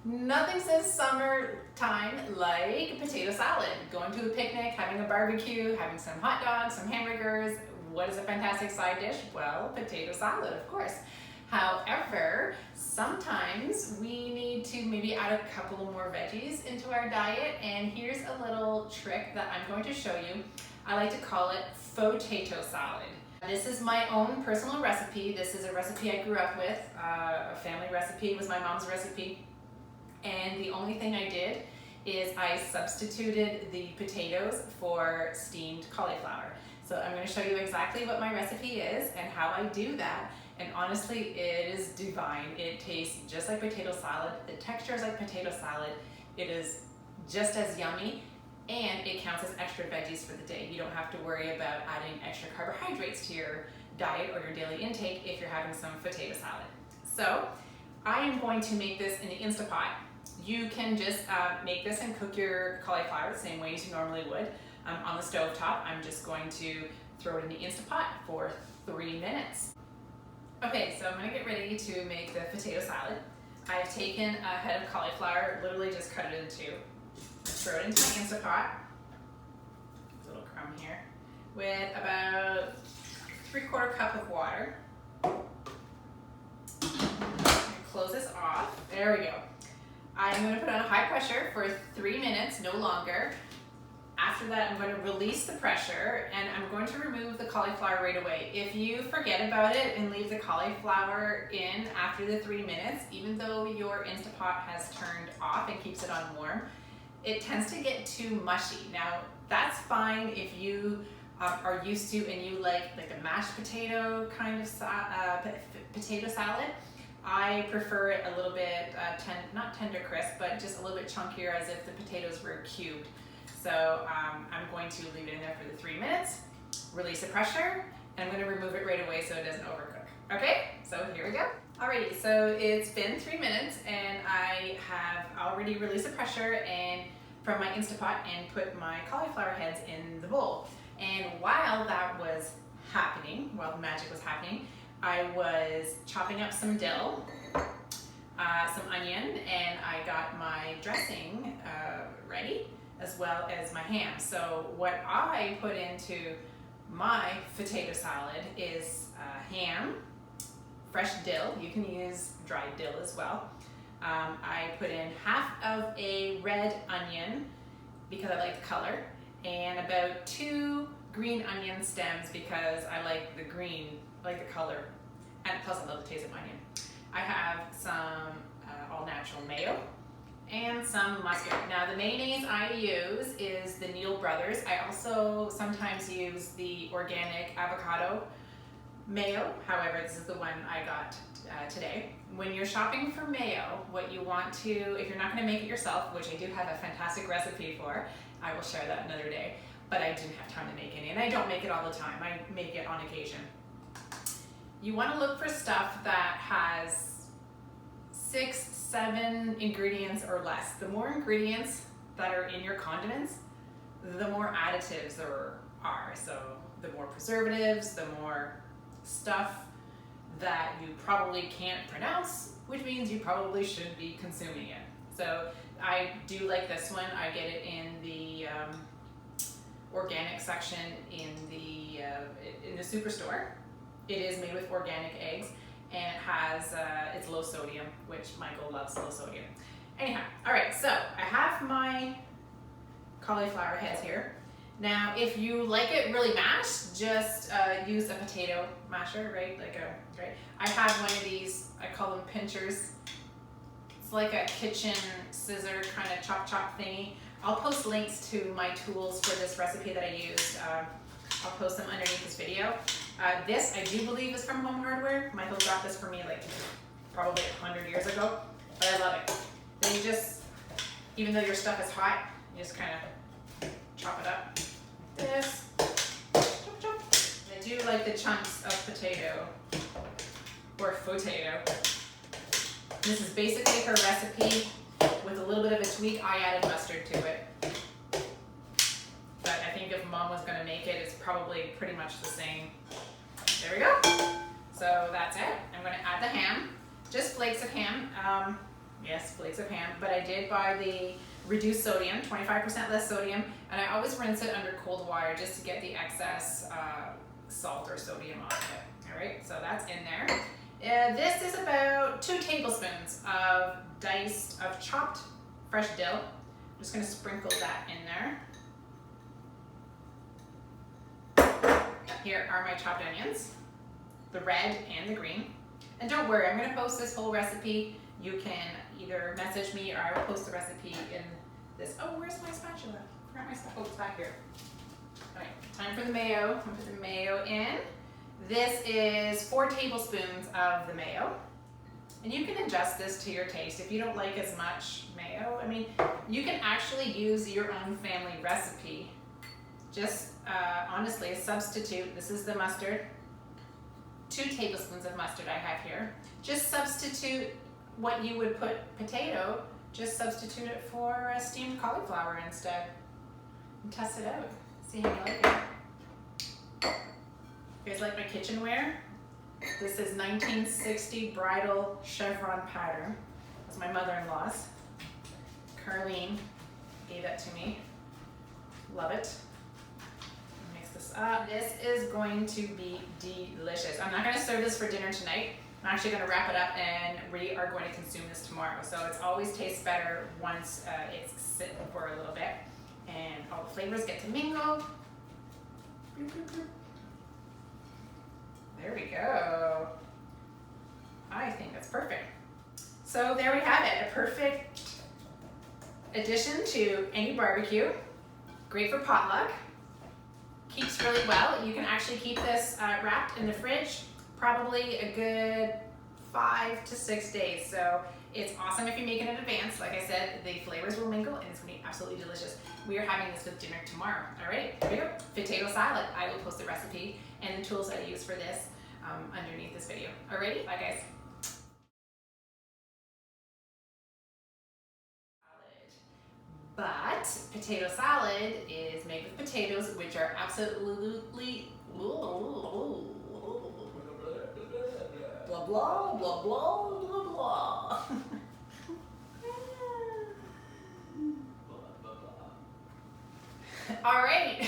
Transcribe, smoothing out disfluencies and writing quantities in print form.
Nothing says summertime like potato salad. Going to a picnic, having a barbecue, having some hot dogs, some hamburgers. What is a fantastic side dish? Well, potato salad, of course. However, sometimes we need to maybe add a couple more veggies into our diet, and here's a little trick that I'm going to show you. I like to call it Fauxtato salad. This is my own personal recipe. This is a recipe I grew up with. A family recipe. It was my mom's recipe. And the only thing I did is I substituted the potatoes for steamed cauliflower. So I'm going to show you exactly what my recipe is and how I do that. And honestly, it is divine. It tastes just like potato salad. The texture is like potato salad. It is just as yummy, and it counts as extra veggies for the day. You don't have to worry about adding extra carbohydrates to your diet or your daily intake if you're having some potato salad. So I am going to make this in the Instapot. You can just make this and cook your cauliflower the same way as you normally would on the stove top. I'm just going to throw it in the Instapot for 3 minutes. Okay, so I'm going to get ready to make the potato salad. I've taken a head of cauliflower, literally just cut it in two. Throw it into my Instapot. There's a little crumb here. With about 3/4 cup of water. Close this off. There we go. I'm going to put it on high pressure for 3 minutes, no longer. After that, I'm going to release the pressure and I'm going to remove the cauliflower right away. If you forget about it and leave the cauliflower in after the 3 minutes, even though your Instapot has turned off and keeps it on warm, it tends to get too mushy. Now, that's fine if you are used to and you like a mashed potato kind of potato salad. I prefer it a little bit, not tender crisp, but just a little bit chunkier, as if the potatoes were cubed. So I'm going to leave it in there for the 3 minutes, release the pressure, and I'm going to remove it right away so it doesn't overcook. Okay, so here we go. Alrighty, so it's been 3 minutes and I have already released the pressure from my Instapot and put my cauliflower heads in the bowl. And while that was happening, while the magic was happening, I was chopping up some dill, some onion, and I got my dressing ready, as well as my ham. So what I put into my potato salad is ham, fresh dill. You can use dried dill as well. I put in half of a red onion because I like the color, and about 2 green onion stems because I like the green, I like the color, and plus I love the taste of onion. I have some all-natural mayo and some mustard. Now the mayonnaise I use is the Neal Brothers. I also sometimes use the organic avocado mayo. However, this is the one I got today. When you're shopping for mayo, what you want to, if you're not going to make it yourself, which I do have a fantastic recipe for, I will share that another day, but I didn't have time to make any, and I don't make it all the time. I make it on occasion. You want to look for stuff that has 6, 7 ingredients or less. The more ingredients that are in your condiments, the more additives there are. So the more preservatives, the more stuff that you probably can't pronounce, which means you probably shouldn't be consuming it. So I do like this one. I get it in the organic section in the superstore. It is made with organic eggs, and it has it's low sodium, which Michael loves low sodium. Anyhow, all right, so I have my cauliflower heads here. Now, if you like it really mashed, just use a potato masher, right? I have one of these, I call them pinchers. It's like a kitchen scissor kind of chop thingy. I'll post links to my tools for this recipe that I used. I'll post them underneath this video. This, I do believe, is from Home Hardware. Michael got this for me like probably 100 years ago, but I love it. Then you just, even though your stuff is hot, you just kind of chop it up. This. Chop, chop. I do like the chunks of potato, or potato. This is basically her recipe with a little bit of a tweak. I added mustard to it. But I think if Mom was going to make it, it's probably pretty much the same. There we go. So that's it. I'm going to add the ham. Just flakes of ham. Yes, flakes of ham, but I did buy the reduced sodium, 25% less sodium, and I always rinse it under cold water just to get the excess salt or sodium off of it. All right, so that's in there. This is about 2 tablespoons of chopped fresh dill. I'm just gonna sprinkle that in there. Here are my chopped onions, the red and the green. And don't worry, I'm gonna post this whole recipe. You can either message me or I will post the recipe in this. Oh, where's my spatula? I forgot my spatula. Oh, it's back here. All right, time for the mayo. I'm gonna put the mayo in. This is 4 tablespoons of the mayo. And you can adjust this to your taste. If you don't like as much mayo, I mean, you can actually use your own family recipe. Just honestly, a substitute. This is the mustard. 2 tablespoons of mustard I have here. Just substitute what you would put potato, just substitute it for steamed cauliflower instead. And test it out. See how you like it. You guys like my kitchenware? This is 1960 bridal chevron pattern. That's my mother-in-law's. Carlene gave that to me. Love it. Mix this up. This is going to be delicious. I'm not gonna serve this for dinner tonight. I'm actually gonna wrap it up and we are going to consume this tomorrow. So it always tastes better once it's sitting for a little bit and all the flavors get to mingle. There we go. I think that's perfect. So there we have it, a perfect addition to any barbecue. Great for potluck. Keeps really well. You can actually keep this wrapped in the fridge probably a good 5 to 6 days. So it's awesome if you make it in advance. Like I said, the flavors will mingle and it's gonna be absolutely delicious. We are having this with dinner tomorrow. All right, here we go. Potato salad. I will post the recipe and the tools I use for this underneath this video. Alrighty, bye guys. But potato salad is made with potatoes, which are absolutely blah blah blah blah blah blah. All right.